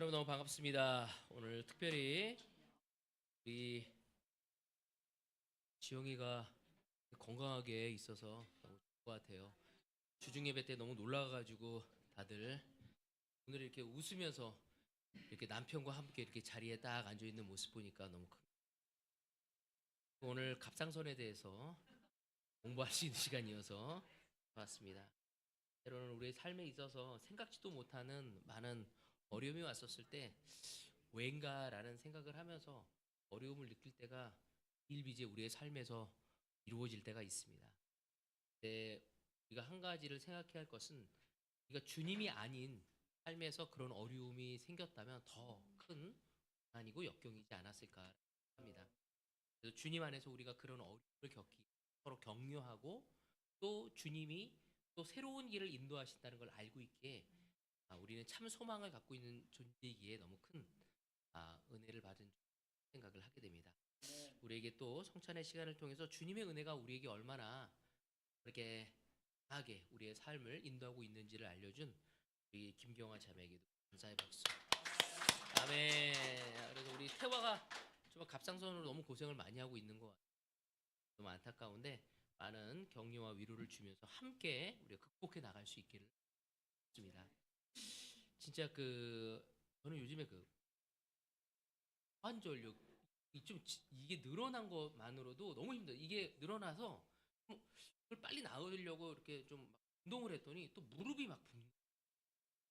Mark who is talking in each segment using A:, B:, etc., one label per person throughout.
A: 여러분 너무 반갑습니다. 오늘 특별히 우리 지영이가 건강하게 있어서 너무 좋을 것 같아요. 주중 예배 때 너무 놀라가지고 다들 오늘 이렇게 웃으면서 이렇게 남편과 함께 이렇게 자리에 딱 앉아 있는 모습 보니까 너무 오늘 갑상선에 대해서 공부할 수 있는 시간이어서 좋았습니다. 때로는 우리의 삶에 있어서 생각지도 못하는 많은 어려움이 왔었을 때 왜인가라는 생각을 하면서 어려움을 느낄 때가 일비제 우리의 삶에서 이루어질 때가 있습니다. 근데 우리가 한 가지를 생각해야 할 것은 우리가 주님이 아닌 삶에서 그런 어려움이 생겼다면 더 큰 고난이고 역경이지 않았을까 합니다. 그래서 주님 안에서 우리가 그런 어려움을 겪기 서로 격려하고 또 주님이 또 새로운 길을 인도하신다는 걸 알고 있기에 우리는 참 소망을 갖고 있는 존재이기에 너무 큰 은혜를 받은 생각을 하게 됩니다. 우리에게 또 성찬의 시간을 통해서 주님의 은혜가 우리에게 얼마나 그렇게 강하게 우리의 삶을 인도하고 있는지를 알려준 우리 김경화 자매에게도 감사의 박수. 아멘. 그래서 우리 태화가 좀 갑상선으로 너무 고생을 많이 하고 있는 것 같아요. 너무 안타까운데 많은 격려와 위로를 주면서 함께 우리가 극복해 나갈 수 있기를 바랍니다. 진짜 저는 요즘에 관절력 이게 늘어난 것만으로도 너무 힘들어요. 이게 늘어나서 그걸 빨리 나으려고 이렇게 좀 운동을 했더니 또 무릎이 막 붓는.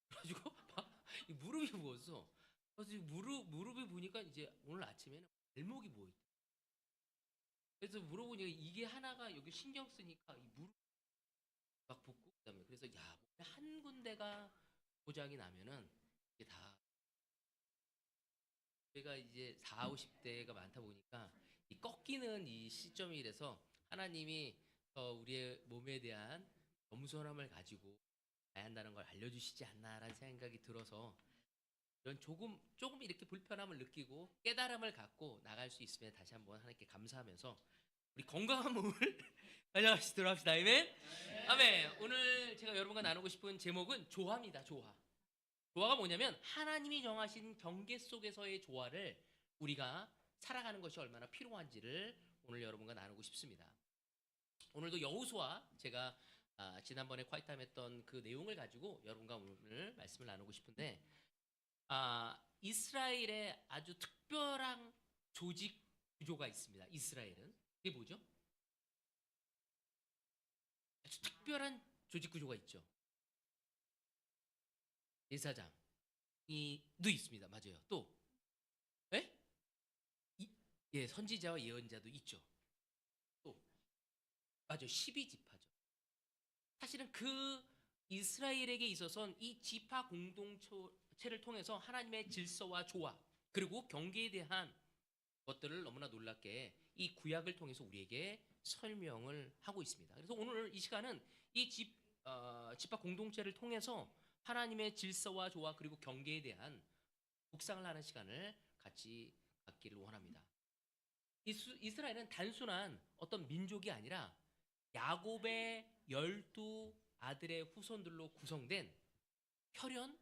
A: 그래가지고 막 이 무릎이 부었어. 그래서 이 무릎이 부니까 이제 오늘 아침에는 발목이 부어 있대. 그래서 물어보니까 이게 하나가 여기 신경 쓰니까 이 무릎 막 붓고 그다음에 그래서 야, 몸에 한 군데가 고장이 나면은 이게 다 제가 이제 4, 50대가 많다 보니까 이 꺾이는 이 시점이라서 하나님이 우리의 몸에 대한 겸손함을 가지고 가야 한다는 걸 알려주시지 않나라는 생각이 들어서 이런 조금 이렇게 불편함을 느끼고 깨달음을 갖고 나갈 수 있으면 다시 한번 하나님께 감사하면서 우리 건강한 몸을 가져가시도록 합시다. 아멘. 아멘. 오늘 제가 여러분과 나누고 싶은 제목은 조화입니다. 조화. 조화가 뭐냐면 하나님이 정하신 경계 속에서의 조화를 우리가 살아가는 것이 얼마나 필요한지를 오늘 여러분과 나누고 싶습니다. 오늘도 여호수아 제가 지난번에 콰이타임 했던 그 내용을 가지고 여러분과 오늘 말씀을 나누고 싶은데 이스라엘의 아주 특별한 조직 구조가 있습니다. 이스라엘은 그게 뭐죠? 아주 특별한 조직 구조가 있죠. 제사장이 도 있습니다. 맞아요. 또 예? 예, 선지자와 예언자도 있죠. 또 맞아요. 12지파죠. 사실은 그 이스라엘에게 있어서는 이 지파 공동체를 통해서 하나님의 질서와 조화 그리고 경계에 대한 것들을 너무나 놀랍게 이 구약을 통해서 우리에게 설명을 하고 있습니다. 그래서 오늘 이 시간은 이 지파 공동체를 통해서 하나님의 질서와 조화 그리고 경계에 대한 묵상을 하는 시간을 같이 갖기를 원합니다. 이스라엘은 단순한 어떤 민족이 아니라 야곱의 12 아들의 후손들로 구성된 혈연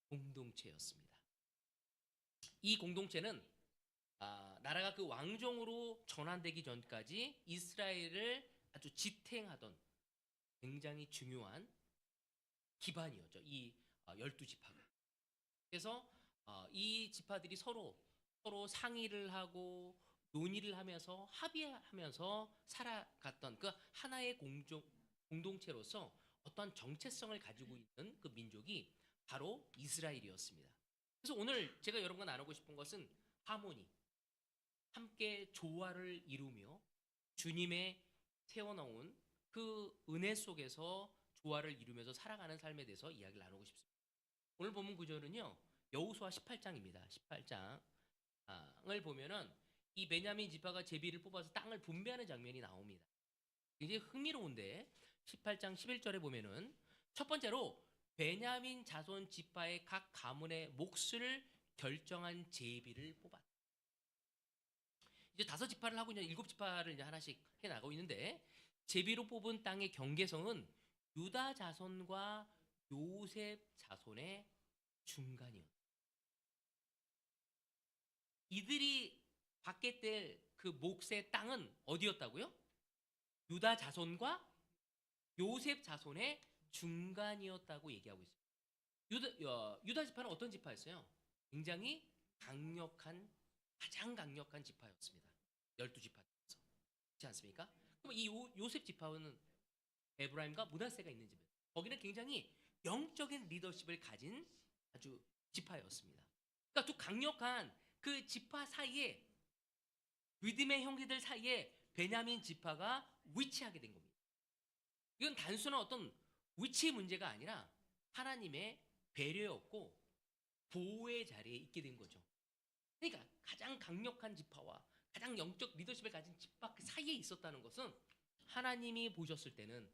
A: 공동체였습니다. 이 공동체는 나라가 그 왕정으로 전환되기 전까지 이스라엘을 아주 지탱하던 굉장히 중요한 기반이었죠. 이 12지파가. 그래서 이 지파들이 서로 상의를 하고 논의를 하면서 합의하면서 살아갔던 그 하나의 공동체로서 어떤 정체성을 가지고 있는 그 민족이 바로 이스라엘이었습니다. 그래서 오늘 제가 여러분과 나누고 싶은 것은 하모니, 함께 조화를 이루며 주님의 세워놓은 그 은혜 속에서 조화를 이루면서 살아가는 삶에 대해서 이야기를 나누고 싶습니다. 오늘 본문 구절은요. 여호수아 18장입니다. 18장을 보면은 이 베냐민 지파가 제비를 뽑아서 땅을 분배하는 장면이 나옵니다. 굉장히 흥미로운데 18장 11절에 보면은 첫 번째로 베냐민 자손 지파의 각 가문의 몫을 결정한 제비를 뽑았다. 이제 5지파를 하고 있는 7지파를 이제 하나씩 해 나가고 있는데 제비로 뽑은 땅의 경계성은 유다 자손과 요셉 자손의 중간이었다. 이들이 받게 될 그 몫의 땅은 어디였다고요? 유다 자손과 요셉 자손의 중간이었다고 얘기하고 있어요. 유다 지파는 어떤 지파였어요? 굉장히 강력한, 가장 강력한 지파였습니다. 12지파 중에서. 그렇지 않습니까? 그럼 이 요셉 지파는 에브라임과 므낫세가 있는 집이에요. 거기는 굉장히 영적인 리더십을 가진 아주 지파였습니다. 그러니까 두 강력한 그 지파 사이에, 믿음의 형제들 사이에 베냐민 지파가 위치하게 된 겁니다. 이건 단순한 어떤 위치 문제가 아니라 하나님의 배려였고 보호의 자리에 있게 된 거죠. 그러니까 가장 강력한 지파와 가장 영적 리더십을 가진 지파 그 사이에 있었다는 것은 하나님이 보셨을 때는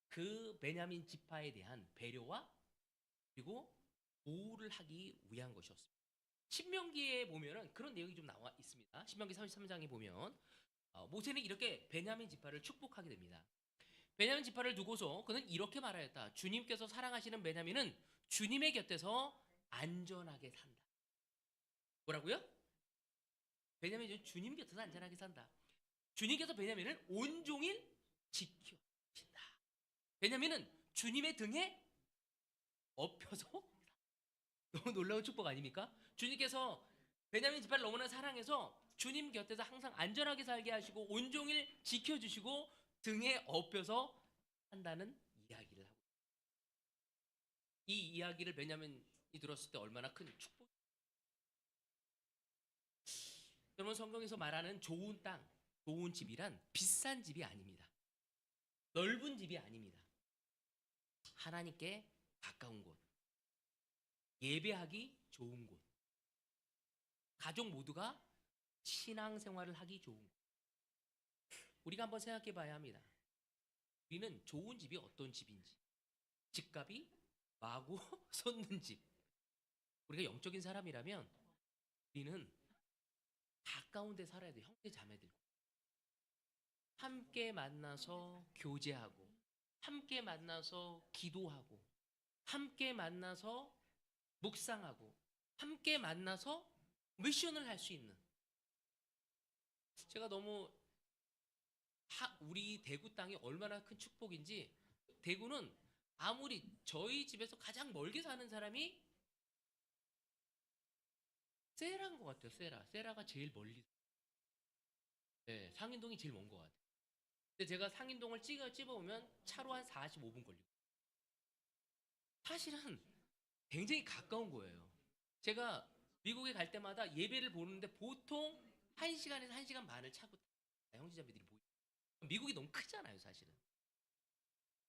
A: 그 베냐민 지파에 대한 배려와 그리고 보호를 하기 위한 것이었습니다. 신명기에 보면은 그런 내용이 좀 나와 있습니다. 신명기 33장에 보면 모세는 이렇게 베냐민 지파를 축복하게 됩니다. 베냐민 지파를 두고서 그는 이렇게 말하였다. 주님께서 사랑하시는 베냐민은 주님의 곁에서 안전하게 산다. 뭐라고요? 베냐민은 주님 곁에서 안전하게 산다. 주님께서 베냐민을 온종일 지켜주신다. 베냐민은 주님의 등에 엎혀서 너무 놀라운 축복 아닙니까? 주님께서 베냐민 지파를 너무나 사랑해서 주님 곁에서 항상 안전하게 살게 하시고 온종일 지켜주시고 등에 엎여서 한다는 이야기를 하고 있습니다. 이 이야기를 베냐민이 들었을 때 얼마나 큰 축복. 여러분, 성경에서 말하는 좋은 땅, 좋은 집이란 비싼 집이 아닙니다. 넓은 집이 아닙니다. 하나님께 가까운 곳, 예배하기 좋은 곳, 가족 모두가 신앙생활을 하기 좋은 곳. 우리가 한번 생각해 봐야 합니다. 우리는 좋은 집이 어떤 집인지, 집값이 마구 솟는 집. 우리가 영적인 사람이라면 우리는 가까운 데 살아야 돼. 형제 자매들 함께 만나서 교제하고, 함께 만나서 기도하고, 함께 만나서 묵상하고, 함께 만나서 미션을 할 수 있는. 제가 너무 우리 대구 땅이 얼마나 큰 축복인지. 대구는 아무리 저희 집에서 가장 멀게 사는 사람이 세라인 것 같아요. 세라가 제일 멀리. 네, 상인동이 제일 먼 것 같아요. 근데 제가 상인동을 찝어오면 차로 한 45분 걸리고. 사실은 굉장히 가까운 거예요. 제가 미국에 갈 때마다 예배를 보는데 보통 1시간에서 1시간 반을 차고 형제자매들이 보이죠. 미국이 너무 크잖아요, 사실은.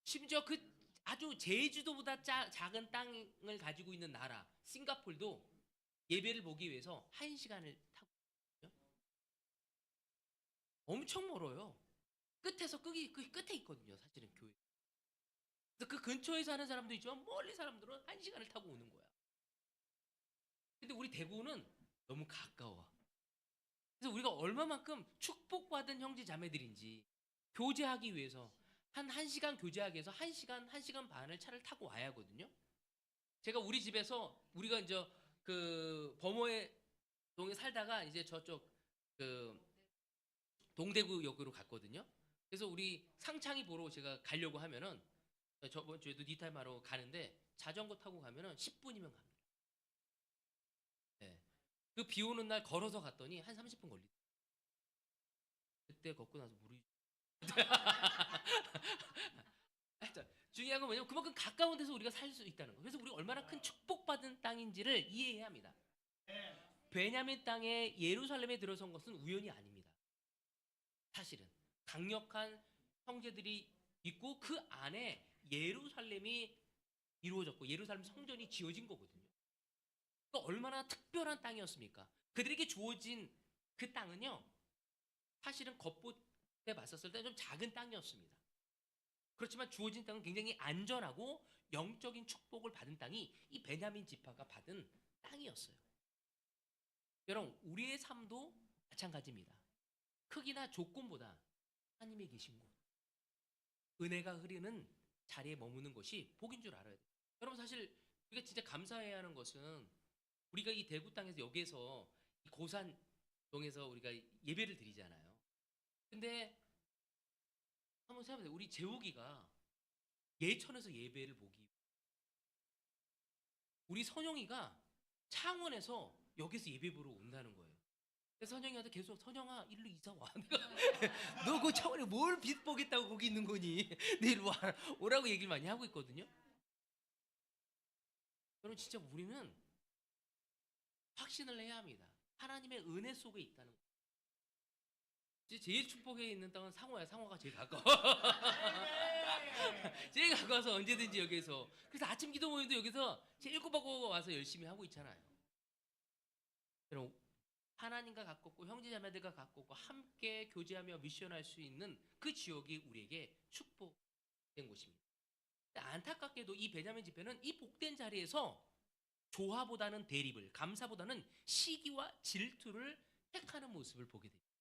A: 심지어 그 아주 제주도보다 작은 땅을 가지고 있는 나라 싱가폴도 예배를 보기 위해서 1시간을 타고 있거든요. 엄청 멀어요. 끝에서 그 끝에 있거든요, 사실은 교회. 그래서 그 근처에 사는 사람도 있지만 멀리 사람들은 1시간을 타고 오는 거야. 근데 우리 대구는 너무 가까워. 그래서 우리가 얼마만큼 축복받은 형제 자매들인지 교제하기 위해서 한 1시간 교제하기 위해서 1시간 반을 차를 타고 와야 하거든요. 제가 우리 집에서 우리가 이제 그 범어의 동에 살다가 이제 저쪽 그 동대구역으로 갔거든요. 그래서 우리 상창이 보러 제가 가려고 하면은 저번 주에도 니탈마로 가는데 자전거 타고 가면은 10분이면 갑니다. 네. 그 비 오는 날 걸어서 갔더니 한 30분 걸리더라고요. 그때 걷고 나서 무리. 하여튼 중요한 건 뭐냐면 그만큼 가까운 데서 우리가 살 수 있다는 거. 그래서 우리가 얼마나 큰 축복받은 땅인지를 이해해야 합니다. 베냐민 땅에 예루살렘에 들어선 것은 우연이 아닙니다. 사실은 강력한 형제들이 있고 그 안에 예루살렘이 이루어졌고 예루살렘 성전이 지어진 거거든요. 그러니까 얼마나 특별한 땅이었습니까? 그들에게 주어진 그 땅은요, 사실은 겉보에 봤었을 때 좀 작은 땅이었습니다. 그렇지만 주어진 땅은 굉장히 안전하고 영적인 축복을 받은 땅이 이 베냐민 지파가 받은 땅이었어요. 여러분, 우리의 삶도 마찬가지입니다. 크기나 조건보다 하나님이 계신 곳, 은혜가 흐르는 자리에 머무는 것이 복인 줄 알아야 돼요. 여러분, 사실 우리가 진짜 감사해야 하는 것은 우리가 이 대구 땅에서 여기에서 이 고산 동에서 우리가 예배를 드리잖아요. 근데 한번 생각해 보세요. 우리 재욱이가 예천에서 예배를 보기, 우리 선영이가 창원에서 여기서 예배 보러 온다는 거예요. 그래서 선영이한테 계속 선영아 일로 이사 와. 내가 너 그 창원에 뭘 빛 보겠다고 거기 있는 거니? 내일 와 오라고 얘기를 많이 하고 있거든요. 여러분 진짜 우리는 확신을 해야 합니다. 하나님의 은혜 속에 있다는 거. 제일 축복에 있는 땅은 상호야. 상호가 제일 가까워. 제일 가까워서 언제든지 여기서. 그래서 아침 기도 모임도 여기서 제일 꼬박꼬박 와서 열심히 하고 있잖아요. 여러분 하나님과 가깝고 형제자매들과 가깝고 함께 교제하며 미션할 수 있는 그 지역이 우리에게 축복된 곳입니다. 안타깝게도 이 베냐민 집회는 이 복된 자리에서 조화보다는 대립을, 감사보다는 시기와 질투를 택하는 모습을 보게 됩니다.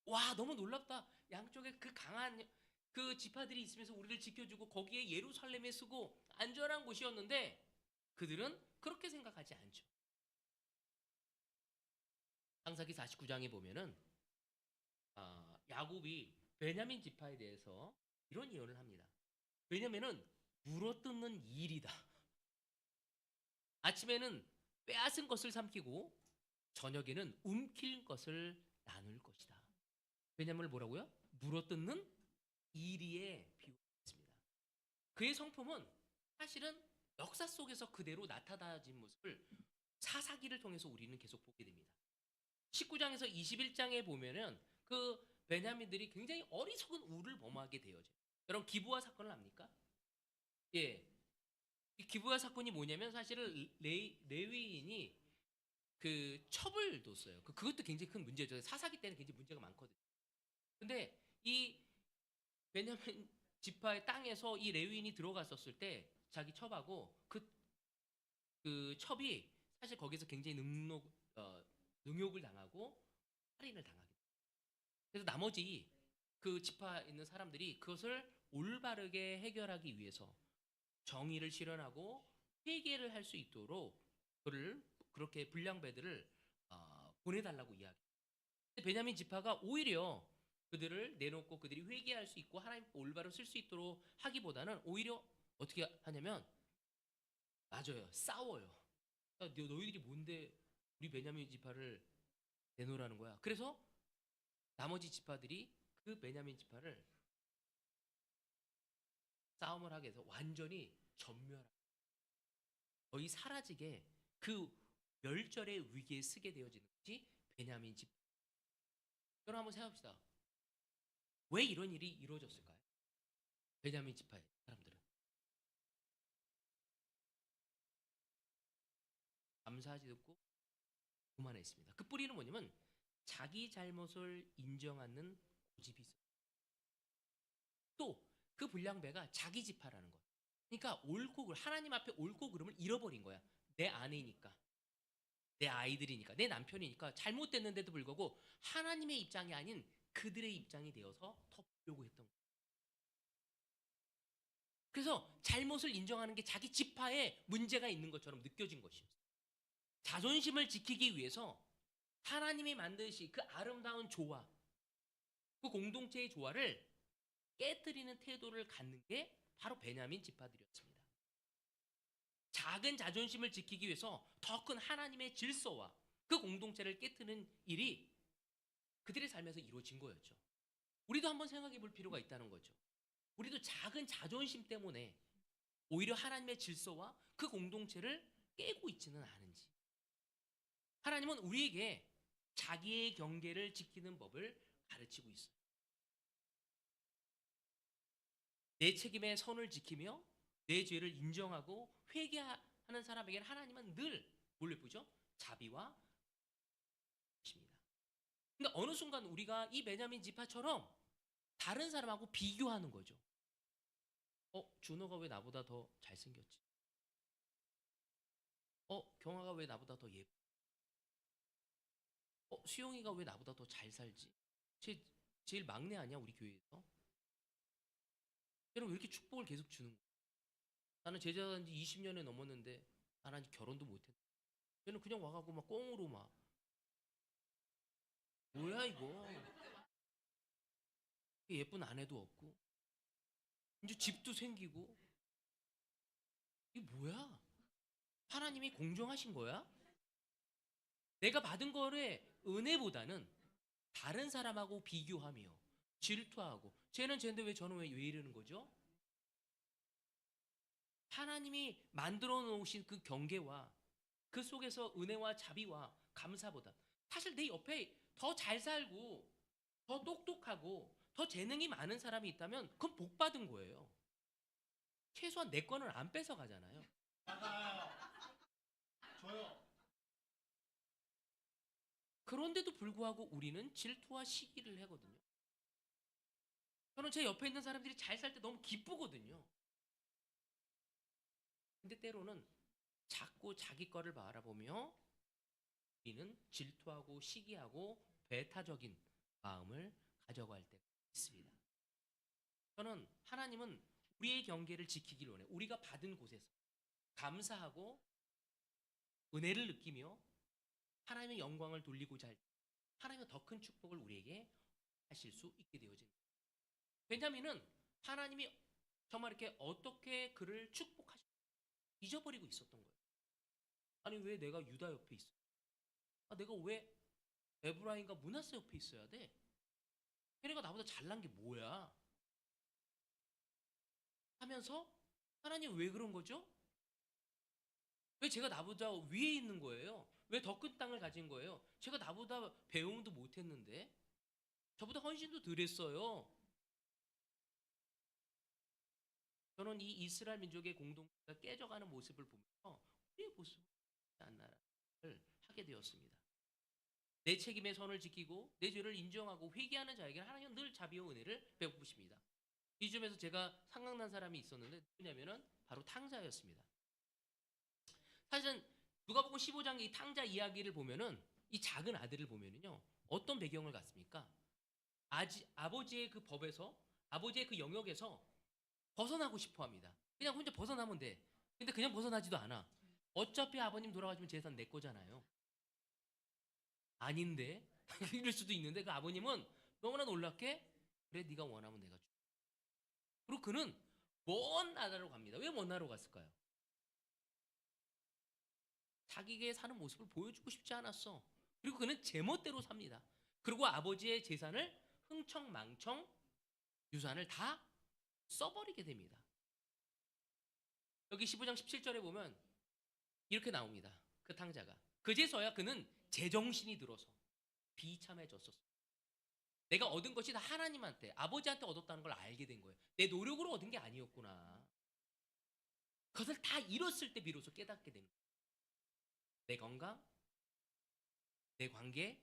A: 와, 너무 놀랍다. 양쪽에 그 강한 그 지파들이 있으면서 우리를 지켜주고 거기에 예루살렘에 쓰고 안전한 곳이었는데 그들은 그렇게 생각하지 않죠. 창세기 49장에 보면은 야곱이 베냐민 지파에 대해서 이런 예언을 합니다. 왜냐면은 물어뜯는 일이다. 아침에는 빼앗은 것을 삼키고 저녁에는 움킬 것을 나눌 것이다. 왜냐면 뭐라고요? 물어뜯는 이리에 비유했습니다. 그의 성품은 사실은 역사 속에서 그대로 나타나진 모습을 사사기를 통해서 우리는 계속 보게 됩니다. 19장에서 21장에 보면은 그 베냐민들이 굉장히 어리석은 우를 범하게 되어져요. 여러분 기브아 사건을 압니까? 예. 이 기브아 사건이 뭐냐면 사실은 레위인이 그 첩을 뒀어요. 그것도 굉장히 큰 문제죠. 사사기 때는 굉장히 문제가 많거든요. 근데 이 베냐민 지파의 땅에서 이 레위인이 들어갔었을 때 자기 첩하고 그 첩이 사실 거기서 굉장히 능욕을 당하고 살인을 당하게 돼요. 그래서 나머지 그 지파에 있는 사람들이 그것을 올바르게 해결하기 위해서 정의를 실현하고 회개를 할 수 있도록 그를 그렇게 불량배들을 보내달라고 이야기해요. 베냐민 지파가 오히려 그들을 내놓고 그들이 회개할 수 있고 하나님 올바로 쓸 수 있도록 하기보다는 오히려 어떻게 하냐면 맞아요. 싸워요. 야, 너희들이 뭔데 우리 베냐민 지파를 내놓으라는 거야. 그래서 나머지 지파들이 그 베냐민 지파를 싸움을 하게 해서 완전히 전멸하고 거의 사라지게 그 멸절의 위기에 쓰게 되어지는 것이 베냐민 지파. 여러분 한번 생각합시다. 왜 이런 일이 이루어졌을까요? 베냐민 지파의 사람들은 감사하지 않고 교만했습니다. 그 뿌리는 뭐냐면 자기 잘못을 인정하는 고집이 있어요. 또 그 불량배가 자기 지파라는 거예요. 그러니까 옳고 그름, 하나님 앞에 옳고 그름을 잃어버린 거야. 내 아내니까, 내 아이들이니까, 내 남편이니까 잘못됐는데도 불구하고 하나님의 입장이 아닌 그들의 입장이 되어서 덮으려고 했던 거예요. 그래서 잘못을 인정하는 게 자기 지파에 문제가 있는 것처럼 느껴진 것이었어요. 자존심을 지키기 위해서 하나님이 만드신 그 아름다운 조화, 그 공동체의 조화를 깨뜨리는 태도를 갖는 게 바로 베냐민 지파들이었습니다. 작은 자존심을 지키기 위해서 더 큰 하나님의 질서와 그 공동체를 깨뜨리는 일이 그들의 삶에서 이루어진 거였죠. 우리도 한번 생각해 볼 필요가 있다는 거죠. 우리도 작은 자존심 때문에 오히려 하나님의 질서와 그 공동체를 깨고 있지는 않은지. 하나님은 우리에게 자기의 경계를 지키는 법을 가르치고 있어요. 내 책임의 선을 지키며 내 죄를 인정하고 회개하는 사람에게는 하나님은 늘 뭘 베푸죠? 자비와 십니다. 근데 어느 순간 우리가 이 베냐민 지파처럼 다른 사람하고 비교하는 거죠. 준호가 왜 나보다 더 잘생겼지? 경아가 왜 나보다 더 예뻐? 수영이가 왜 나보다 더 잘 살지? 쟤 제일 막내 아니야 우리 교회에서? 여러분 왜 이렇게 축복을 계속 주는 거야? 나는 제자한 지 20년이 넘었는데 나는 아직 결혼도 못했는데 쟤는 그냥 와가고 막 꽁으로 막 뭐야 이거? 예쁜 아내도 없고 이제 집도 생기고 이게 뭐야? 하나님이 공정하신 거야? 내가 받은 거를 은혜보다는 다른 사람하고 비교하며 질투하고 쟤는 쟤인데 왜 저는 왜 이러는 거죠? 하나님이 만들어 놓으신 그 경계와 그 속에서 은혜와 자비와 감사보다 사실 내 옆에 더 잘 살고 더 똑똑하고 더 재능이 많은 사람이 있다면 그건 복 받은 거예요. 최소한 내 거는 안 뺏어 가잖아요. 그런데도 불구하고 우리는 질투와 시기를 하거든요. 저는 제 옆에 있는 사람들이 잘 살 때 너무 기쁘거든요. 근데 때로는 자꾸 자기 거를 바라보며 우리는 질투하고 시기하고 배타적인 마음을 가져갈 때가 있습니다. 저는 하나님은 우리의 경계를 지키기를 원해요. 우리가 받은 곳에서 감사하고 은혜를 느끼며 하나님의 영광을 돌리고자 할 때 하나님은 더 큰 축복을 우리에게 하실 수 있게 되어집니다. 베냐민은 하나님이 정말 이렇게 어떻게 그를 축복하셨 잊어버리고 있었던 거예요. 아니 왜 내가 유다 옆에 있어? 아, 내가 왜 에브라임과 므낫세 옆에 있어야 돼? 걔네가 나보다 잘난 게 뭐야? 하면서 하나님 왜 그런 거죠? 왜 제가 나보다 위에 있는 거예요? 왜 더 큰 땅을 가진 거예요? 제가 나보다 배움도 못했는데 저보다 헌신도 덜 했어요. 저는 이 이스라엘 민족의 공동체가 깨져가는 모습을 보면서 우리의 모습을 않나를 하게 되었습니다. 내 책임의 선을 지키고 내 죄를 인정하고 회개하는 자에게는 하나님은 늘 자비와 은혜를 베푸십니다. 이 점에서 제가 생각난 사람이 있었는데 누구냐면은 바로 탕자였습니다. 사실은 누가복음 15장 이 탕자 이야기를 보면은 이 작은 아들을 보면은요 어떤 배경을 갖습니까? 아버지의 그 법에서 아버지의 그 영역에서 벗어나고 싶어합니다. 그냥 혼자 벗어나면 돼. 근데 그냥 벗어나지도 않아. 어차피 아버님 돌아가시면 재산 내 거잖아요. 아닌데 이럴 수도 있는데 그 아버님은 너무나 놀랍게 그래 네가 원하면 내가 줄게. 그리고 그는 먼 나라로 갑니다. 왜 먼 나라로 갔을까요? 자기에게 사는 모습을 보여주고 싶지 않았어. 그리고 그는 제멋대로 삽니다. 그리고 아버지의 재산을 흥청망청 유산을 다 써버리게 됩니다. 여기 15장 17절에 보면 이렇게 나옵니다. 그 탕자가. 그제서야 그는 제정신이 들어서 비참해졌었어. 내가 얻은 것이 다 하나님한테, 아버지한테 얻었다는 걸 알게 된 거예요. 내 노력으로 얻은 게 아니었구나. 그것을 다 잃었을 때 비로소 깨닫게 되는 거예요. 내 건강, 내 관계,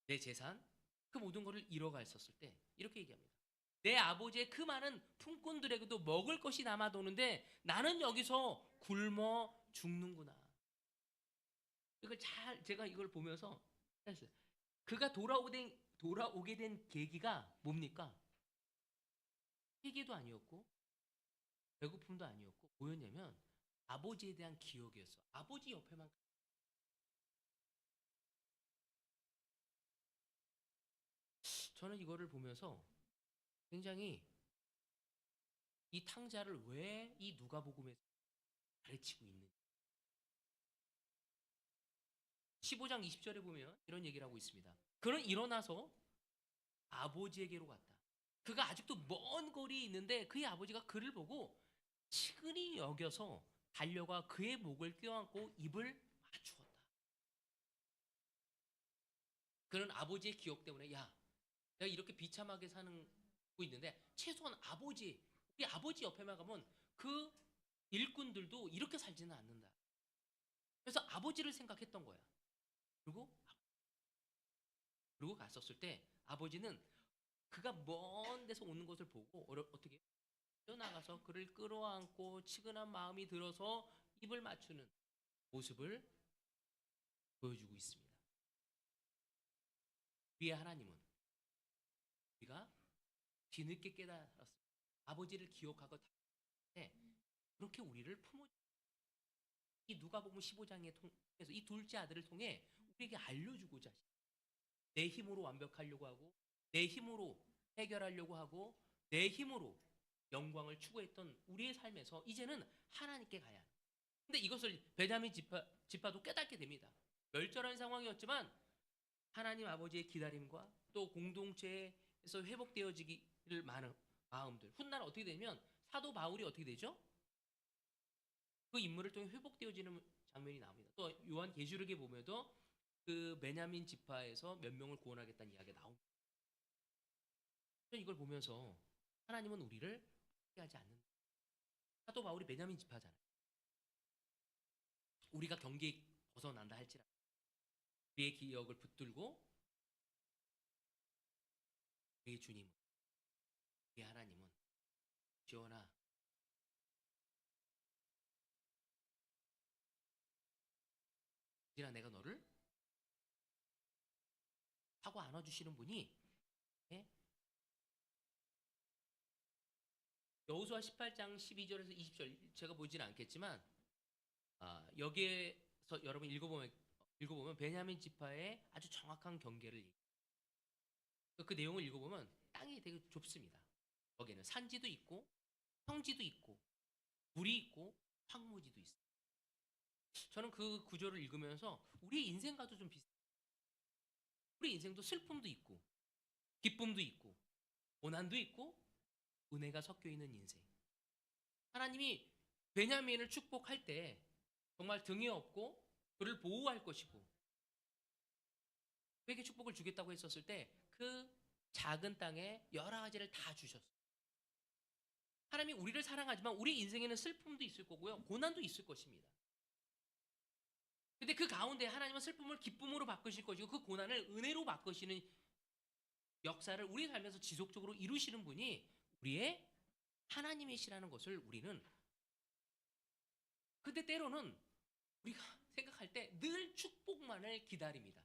A: 내 재산, 그 모든 것을 잃어갔었을 때 이렇게 얘기합니다. 내 아버지의 그 많은 품꾼들에게도 먹을 것이 남아도는데 나는 여기서 굶어 죽는구나. 이걸 제가 이걸 보면서 했어요. 그가 돌아오게 된 계기가 뭡니까? 회개도 아니었고 배고픔도 아니었고 뭐였냐면 아버지에 대한 기억이었어. 아버지 옆에만 저는 이거를 보면서 굉장히 이 탕자를 왜 이 누가복음에서 가르치고 있는지 15장 20절에 보면 이런 얘기를 하고 있습니다. 그는 일어나서 아버지에게로 갔다. 그가 아직도 먼 거리에 있는데 그의 아버지가 그를 보고 치근히 여겨서 달려가 그의 목을 껴안고 입을 맞추었다. 그는 아버지의 기억 때문에 야 내가 이렇게 비참하게 사는 고 있는데 최소한 우리 아버지 옆에만 가면 그 일꾼들도 이렇게 살지는 않는다. 그래서 아버지를 생각했던 거야. 그리고 갔었을 때 아버지는 그가 먼 데서 오는 것을 보고 어떻게 뛰어나가서 그를 끌어안고 치근한 마음이 들어서 입을 맞추는 모습을 보여주고 있습니다. 우리의 하나님은 우리가 뒤늦게 깨달았습니다. 아버지를 기억하고 때 그렇게 우리를 품어 이 누가복음 15장에 통해서 이 둘째 아들을 통해 우리에게 알려주고자 하십니다. 내 힘으로 완벽하려고 하고 내 힘으로 해결하려고 하고 내 힘으로 영광을 추구했던 우리의 삶에서 이제는 하나님께 가야 합니다. 근데 이것을 베냐민 지파도 깨닫게 됩니다. 멸절한 상황이었지만 하나님 아버지의 기다림과 또 공동체에서 회복되어지기를 많은 마음들. 훗날 어떻게 되면 사도 바울이 어떻게 되죠? 그 인물을 통해 회복되어지는 장면이 나옵니다. 또 요한 계시록에 보면도 그 베냐민 지파에서 몇 명을 구원하겠다는 이야기가 나옵니다. 저는 이걸 보면서 하나님은 우리를 포기하지 않는다. 사도 바울이 베냐민 지파잖아요. 우리가 경계에 벗어난다 할지라도 우리의 기억을 붙들고 우리의 주님은 우리의 하나님은 지원아 지나 내가 너를 하고 안아주시는 분이 예? 여호수아 18장 12절에서 20절 제가 보지는 않겠지만 여기에서 여러분 읽어보면 베냐민 지파의 아주 정확한 경계를 그 내용을 읽어보면 땅이 되게 좁습니다. 거기에는 산지도 있고 평지도 있고 물이 있고 황무지도 있어요. 저는 그 구절을 읽으면서 우리 인생과도 좀 비슷해요. 우리 인생도 슬픔도 있고 기쁨도 있고 고난도 있고 은혜가 섞여 있는 인생. 하나님이 베냐민을 축복할 때 정말 등에 업고 그를 보호할 것이고 그에게 축복을 주겠다고 했었을 때 그 작은 땅에 여러 가지를 다 주셨어요. 하나님이 우리를 사랑하지만 우리 인생에는 슬픔도 있을 거고요. 고난도 있을 것입니다. 근데 그 가운데 하나님은 슬픔을 기쁨으로 바꾸실 것이고 그 고난을 은혜로 바꾸시는 역사를 우리 삶에서 지속적으로 이루시는 분이 우리의 하나님이시라는 것을 우리는 근데 때로는 우리가 생각할 때 늘 축복만을 기다립니다.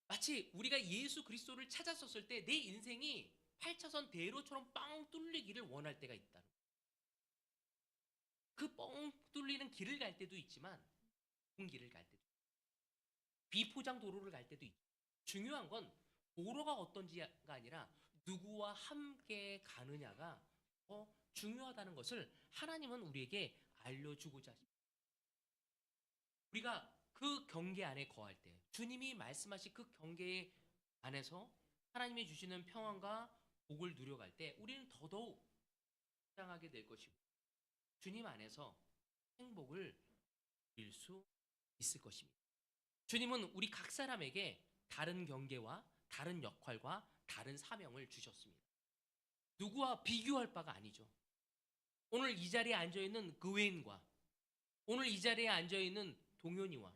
A: 마치 우리가 예수 그리스도를 찾았었을 때 내 인생이 8차선 대로처럼 빵 뚫리기를 원할 때가 있다. 그 뻥 뚫리는 길을 갈 때도 있지만 좋은 길을 갈 때도 비포장 도로를 갈 때도 있죠. 중요한 건 도로가 어떤지가 아니라 누구와 함께 가느냐가 더 중요하다는 것을 하나님은 우리에게 알려주고자 하십니다. 우리가 그 경계 안에 거할 때 주님이 말씀하신 그 경계 안에서 하나님이 주시는 평안과 복을 누려갈 때 우리는 더더욱 성장하게 될 것이고 주님 안에서 행복을 누릴 수 있을 것입니다. 주님은 우리 각 사람에게 다른 경계와 다른 역할과 다른 사명을 주셨습니다. 누구와 비교할 바가 아니죠. 오늘 이 자리에 앉아있는 그웨인과 오늘 이 자리에 앉아있는 동현이와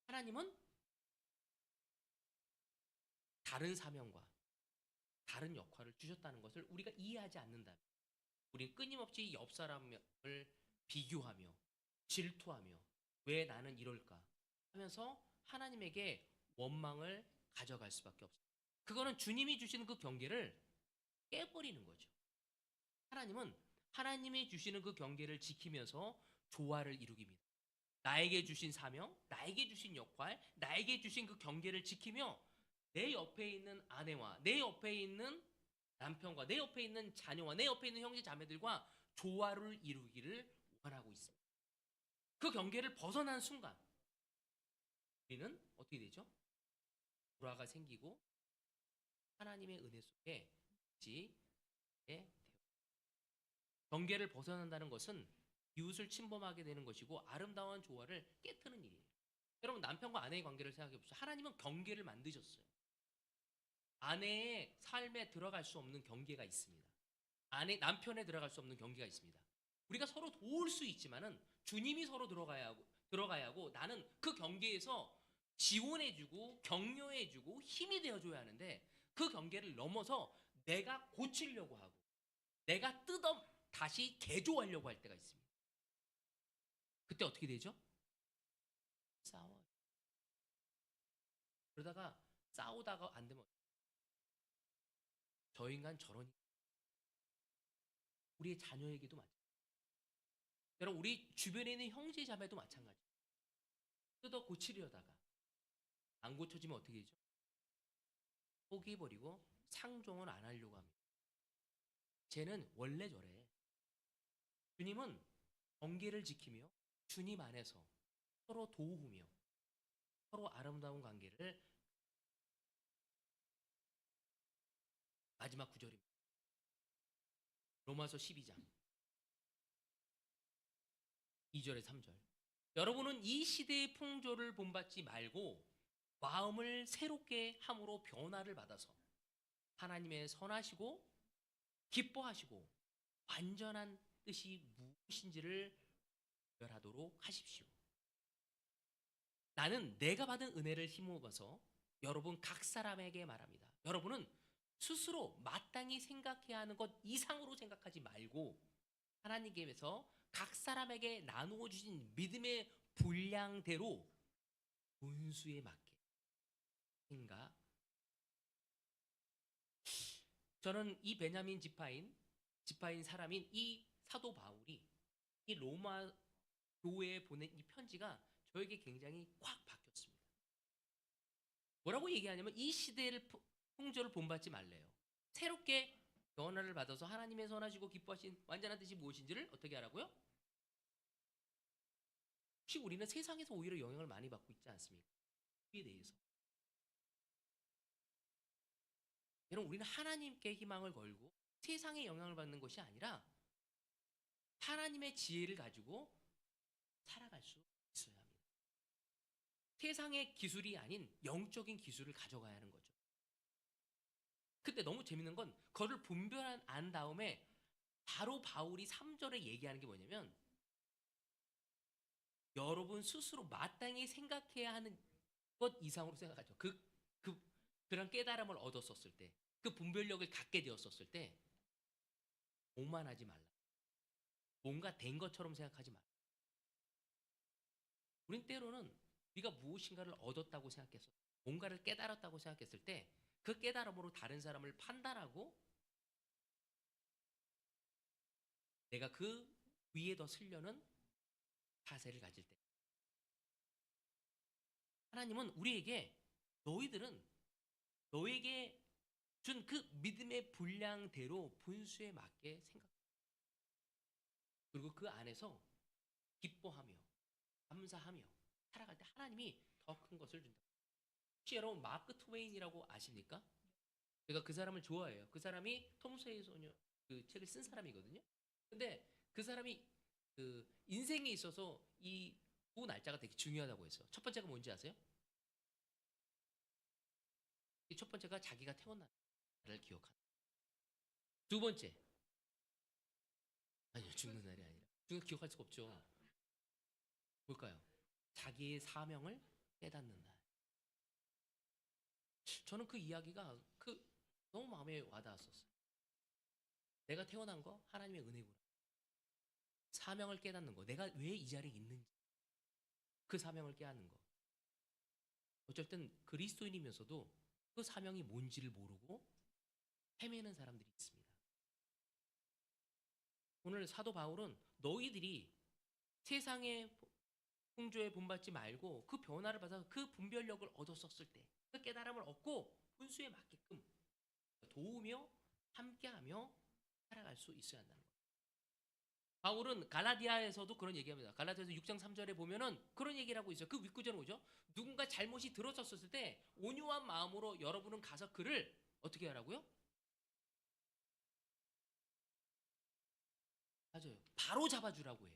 A: 하나님은 다른 사명과 다른 역할을 주셨다는 것을 우리가 이해하지 않는다면 우리는 끊임없이 옆 사람을 비교하며 질투하며 왜 나는 이럴까 하면서 하나님에게 원망을 가져갈 수밖에 없습니다. 그거는 주님이 주시는 그 경계를 깨버리는 거죠. 하나님은 하나님이 주시는 그 경계를 지키면서 조화를 이루깁니다. 나에게 주신 사명, 나에게 주신 역할, 나에게 주신 그 경계를 지키며 내 옆에 있는 아내와 내 옆에 있는 남편과 내 옆에 있는 자녀와 내 옆에 있는 형제 자매들과 조화를 이루기를 원하고 있습니다. 그 경계를 벗어난 순간 우리는 어떻게 되죠? 불화가 생기고 하나님의 은혜 속에 지게 돼요. 경계를 벗어난다는 것은 이웃을 침범하게 되는 것이고 아름다운 조화를 깨트는 일이에요. 여러분 남편과 아내의 관계를 생각해 보세요. 하나님은 경계를 만드셨어요. 아내의 삶에 들어갈 수 없는 경계가 있습니다. 남편에 들어갈 수 없는 경계가 있습니다. 우리가 서로 도울 수 있지만은 주님이 서로 들어가야 하고 나는 그 경계에서 지원해주고 격려해주고 힘이 되어줘야 하는데 그 경계를 넘어서 내가 고치려고 하고 내가 다시 개조하려고 할 때가 있습니다. 그때 어떻게 되죠? 싸워요. 그러다가 싸우다가 안 되면 저 인간 저런 우리의 자녀에게도 마찬가지예요. 여러분 우리 주변에 있는 형제 자매도 마찬가지. 뜯어 고치려다가 안 고쳐지면 어떻게 되죠? 포기해버리고 상종을 안 하려고 합니다. 쟤는 원래 저래. 주님은 경계를 지키며 주님 안에서 서로 도우며 서로 아름다운 관계를 마지막 구절입니다. 로마서 12장 2절에 3절. 여러분은 이 시대의 풍조를 본받지 말고 마음을 새롭게 함으로 변화를 받아서 하나님의 선하시고 기뻐하시고 완전한 뜻이 무엇인지를 결하도록 하십시오. 나는 내가 받은 은혜를 힘입어서 여러분 각 사람에게 말합니다. 여러분은 스스로 마땅히 생각해야 하는 것 이상으로 생각하지 말고 하나님께서 각 사람에게 나누어 주신 믿음의 분량대로 분수에 맞게 생각. 저는 이 베냐민 지파인 사람인 이 사도 바울이 이 로마 교회에 보낸 이 편지가 저에게 굉장히 꽉 박혔습니다. 뭐라고 얘기하냐면 이 시대를 풍조를 본받지 말래요. 새롭게 변화를 받아서 하나님의 선하시고 기뻐하신 완전한 뜻이 무엇인지를 어떻게 하라고요? 혹시 우리는 세상에서 오히려 영향을 많이 받고 있지 않습니까? 이에 대해서. 여러분 우리는 하나님께 희망을 걸고 세상에 영향을 받는 것이 아니라 하나님의 지혜를 가지고 살아갈 수 있어야 합니다. 세상의 기술이 아닌 영적인 기술을 가져가야 하는 거죠. 근데 너무 재밌는 건 그거를 분별한 다음에 바로 바울이 3절에 얘기하는 게 뭐냐면 여러분 스스로 마땅히 생각해야 하는 것 이상으로 생각하죠. 그런 깨달음을 얻었었을 때, 그 분별력을 갖게 되었었을 때 오만하지 말라. 뭔가 된 것처럼 생각하지 말라. 우린 때로는 우리가 무엇인가를 얻었다고 생각했어. 뭔가를 깨달았다고 생각했을 때 그 깨달음으로 다른 사람을 판단하고 내가 그 위에 더 쓰려는 자세를 가질 때 하나님은 우리에게 너희들은 너에게 준 그 믿음의 분량대로 분수에 맞게 생각 그리고 그 안에서 기뻐하며 감사하며 살아갈 때 하나님이 더 큰 것을 준다. 혹시 여러분 마크 트웨인이라고 아십니까? 제가 그 사람을 좋아해요. 그 사람이 톰 소의 소녀 그 책을 쓴 사람이거든요. 근데 그 사람이 그 인생에 있어서 이 두 날짜가 되게 중요하다고 했어요. 첫 번째가 뭔지 아세요? 이 첫 번째가 자기가 태어난 날을 기억하는. 두 번째, 아니요 죽는 날이 아니라 죽는 거 기억할 수가 없죠. 뭘까요? 자기의 사명을 깨닫는 날. 저는 그 이야기가 너무 마음에 와닿았었어요. 내가 태어난 거 하나님의 은혜구나. 사명을 깨닫는 거. 내가 왜 이 자리에 있는지. 그 사명을 깨닫는 거. 어쩔 땐 그리스도인이면서도 그 사명이 뭔지를 모르고 헤매는 사람들이 있습니다. 오늘 사도 바울은 너희들이 세상의 풍조에 본받지 말고 그 변화를 받아서 그 분별력을 얻었었을 때 그 깨달음을 얻고 분수에 맞게끔 도우며 함께하며 살아갈 수 있어야 한다는 거예요. 바울은 갈라디아에서도 그런 얘기합니다. 갈라디아서 6장 3절에 보면은 그런 얘기를 하고 있어요. 그 윗구절은 뭐죠? 누군가 잘못이 들어섰을 때 온유한 마음으로 여러분은 가서 그를 어떻게 하라고요? 맞아요. 바로 잡아주라고 해요.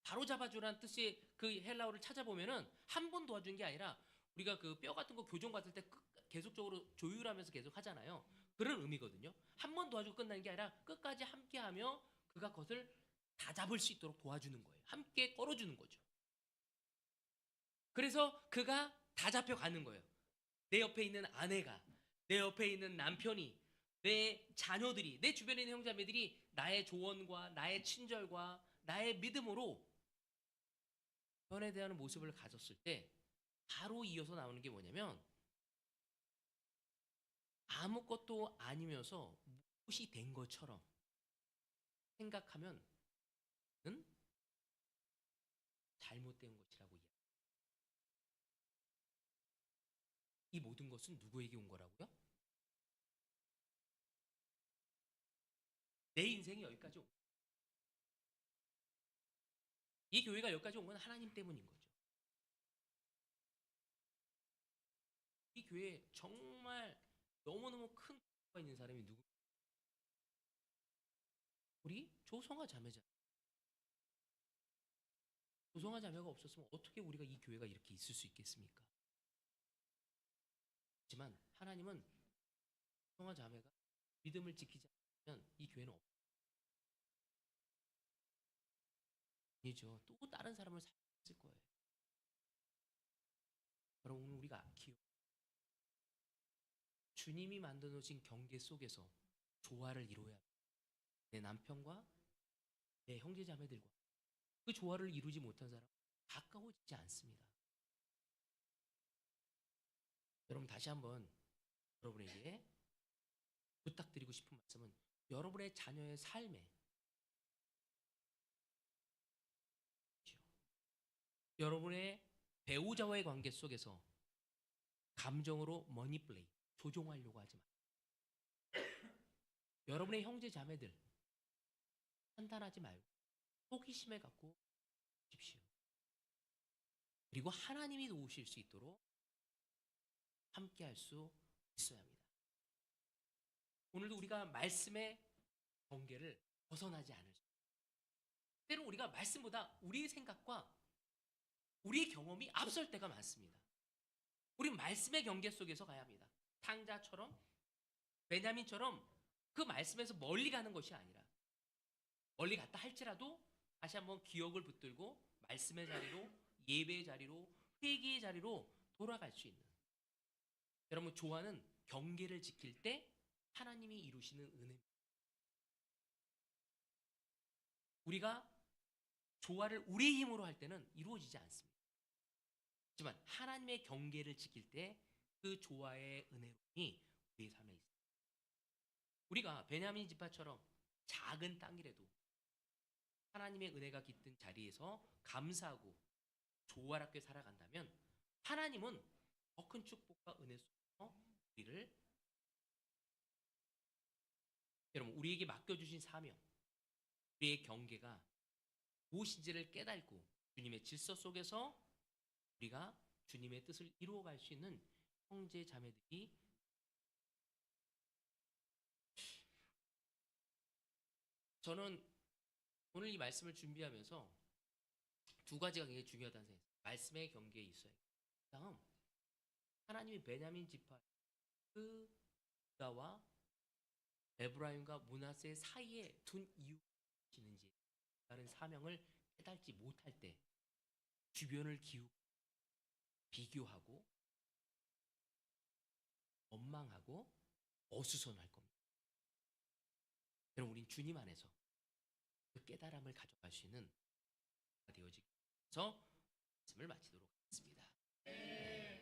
A: 바로 잡아주라는 뜻의 그 헬라어를 찾아보면은 한 번 도와준 게 아니라 우리가 그 뼈 같은 거 교정 받을 때 계속적으로 조율하면서 계속 하잖아요. 그런 의미거든요. 한 번 도와주고 끝나는 게 아니라 끝까지 함께하며 그가 그것을 다 잡을 수 있도록 도와주는 거예요. 함께 끌어주는 거죠. 그래서 그가 다 잡혀가는 거예요. 내 옆에 있는 아내가, 내 옆에 있는 남편이, 내 자녀들이, 내 주변에 있는 형제자매들이 나의 조언과 나의 친절과 나의 믿음으로 변에 대한 모습을 가졌을 때 바로 이어서 나오는 게 뭐냐면 아무것도 아니면서 무엇이 된 것처럼 생각하면 잘못된 것이라고 이야기. 이 모든 것은 누구에게 온 거라고요? 내 인생이 여기까지 온. 이 교회가 여기까지 온 건 하나님 때문인 거죠. 이 교회에 정말 너무너무 큰 공로가 있는 사람이 누구? 우리 조성아 자매자. 조성아 자매가 없었으면 어떻게 우리가 이 교회가 이렇게 있을 수 있겠습니까? 하지만 하나님은 조성아 자매가 믿음을 지키지 않으면 이 교회는 아니죠. 또 다른 사람을 살렸을 거예요. 여러분 오늘 우리가 주님이 만들어 놓으신 경계 속에서 조화를 이루어야 합니다. 내 남편과 내 형제 자매들과 그 조화를 이루지 못한 사람은 가까워지지 않습니다. 여러분 다시 한번 여러분에게 부탁드리고 싶은 말씀은 여러분의 자녀의 삶에 여러분의 배우자와의 관계 속에서 감정으로 머니플레이 조종하려고 하지 마세요. 여러분의 형제 자매들 판단하지 말고 호기심에 갖고 보십시오. 그리고 하나님이 도우실 수 있도록 함께 할 수 있어야 합니다. 오늘도 우리가 말씀의 경계를 벗어나지 않을 수. 때로 우리가 말씀보다 우리의 생각과 우리의 경험이 앞설 때가 많습니다. 우리 말씀의 경계 속에서 가야 합니다. 탕자처럼 베냐민처럼 그 말씀에서 멀리 가는 것이 아니라 멀리 갔다 할지라도 다시 한번 기억을 붙들고 말씀의 자리로 예배의 자리로 회개의 자리로 돌아갈 수 있는 여러분 조화는 경계를 지킬 때 하나님이 이루시는 은혜입니다. 우리가 조화를 우리의 힘으로 할 때는 이루어지지 않습니다. 하지만 하나님의 경계를 지킬 때 그 조화의 은혜로움이 우리의 삶에 있습니다. 우리가 베냐민 지파처럼 작은 땅이라도 하나님의 은혜가 깃든 자리에서 감사하고 조화롭게 살아간다면 하나님은 더 큰 축복과 은혜 속에서 우리를 여러분 우리에게 맡겨주신 사명 우리의 경계가 무엇인지를 깨닫고 주님의 질서 속에서 우리가 주님의 뜻을 이루어갈 수 있는 형제 자매들이 저는 오늘 이 말씀을 준비하면서 두 가지가 굉장히 중요하다는 생각이 있어요. 말씀의 경계에 있어야 해요. 다음 하나님이 베냐민 지파 그 유다와 에브라임과 므낫세 사이에 둔 이유인지 다른 사명을 깨닫지 못할 때 주변을 기우고 비교하고 원망하고 어수선할 겁니다. 여러분 우린 주님 안에서 그 깨달음을 가져갈 수 있는 되어지기 위해서 말씀을 마치도록 하겠습니다.